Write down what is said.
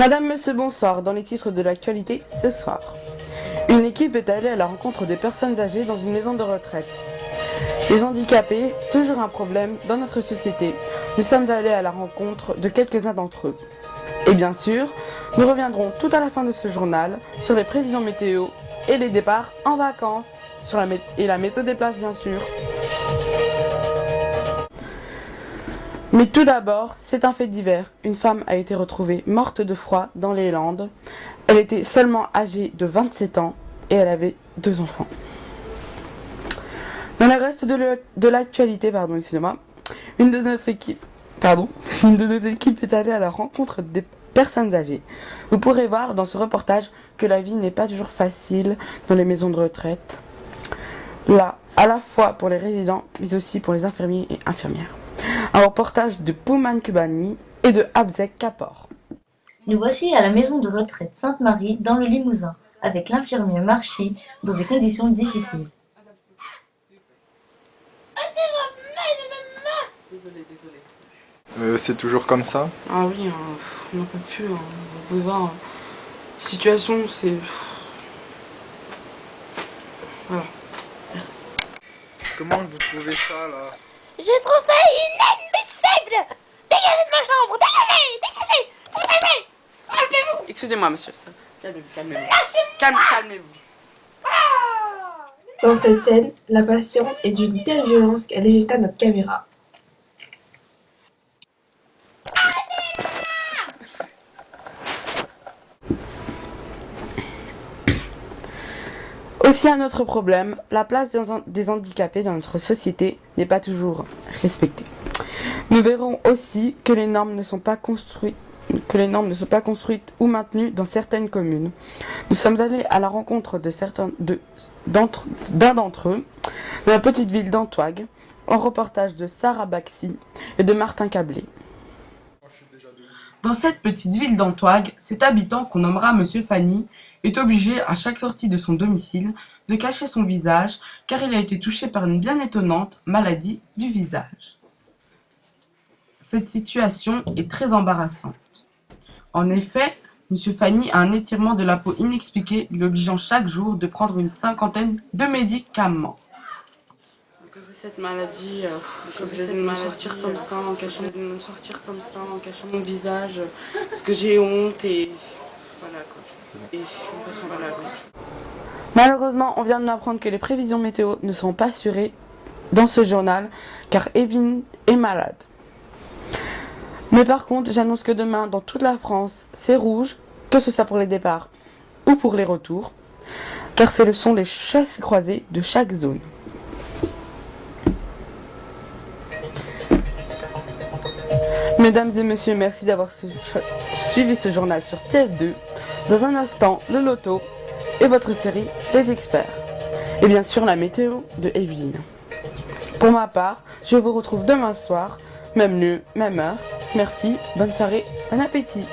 Madame, monsieur, bonsoir. Dans les titres de l'actualité ce soir. Une équipe est allée à la rencontre des personnes âgées dans une maison de retraite. Les handicapés, toujours un problème dans notre société. Nous sommes allés à la rencontre de quelques-uns d'entre eux. Et bien sûr, nous reviendrons tout à la fin de ce journal sur les prévisions météo et les départs en vacances et la météo des places bien sûr. Mais tout d'abord, c'est un fait divers. Une femme a été retrouvée morte de froid dans les Landes. Elle était seulement âgée de 27 ans et elle avait 2 enfants. Dans le reste de l'actualité, une de nos équipes est allée à la rencontre des personnes âgées. Vous pourrez voir dans ce reportage que la vie n'est pas toujours facile dans les maisons de retraite. Là, à la fois pour les résidents, mais aussi pour les infirmiers et infirmières. Un reportage de Pouman Kubani et de Abzek Kapor. Nous voici à la maison de retraite Sainte-Marie dans le Limousin, avec l'infirmier Marchi dans des conditions difficiles. Désolé. C'est toujours comme ça? Ah oui, on n'en peut plus. Vous pouvez voir, la situation, c'est... Voilà, merci. Comment vous trouvez ça là? Je trouve ça inadmissible! Dégagez de ma chambre! Dégagez! Calmez-vous! Excusez-moi, monsieur. Calmez-vous. Lâchez-moi! Calmez-vous. Dans cette scène, la patiente est d'une telle violence qu'elle éjecta notre caméra. Aussi un autre problème, la place des handicapés dans notre société n'est pas toujours respectée. Nous verrons aussi que les normes ne sont pas construites ou maintenues dans certaines communes. Nous sommes allés à la rencontre d'un d'entre eux, de la petite ville d'Antoig, en reportage de Sarah Baxi et de Martin Cablé. Dans cette petite ville d'Antoig, cet habitant qu'on nommera Monsieur Fanny est obligé, à chaque sortie de son domicile, de cacher son visage, car il a été touché par une bien étonnante maladie du visage. Cette situation est très embarrassante. En effet, Monsieur Fanny a un étirement de la peau inexpliqué, l'obligeant chaque jour de prendre une 50aine de médicaments. À cause de cette maladie, je vais me sortir comme ça, en cachant mon visage, parce que j'ai honte et voilà quoi. Malheureusement, on vient de m'apprendre que les prévisions météo ne sont pas assurées dans ce journal, car Evelyne est malade. Mais par contre, j'annonce que demain, dans toute la France, c'est rouge, que ce soit pour les départs ou pour les retours, car ce sont les chassés croisés de chaque zone. Mesdames et messieurs, merci d'avoir suivi ce journal sur TF2. Dans un instant, le loto et votre série Les Experts. Et bien sûr, la météo de Evelyne. Pour ma part, je vous retrouve demain soir, même lieu, même heure. Merci, bonne soirée, bon appétit.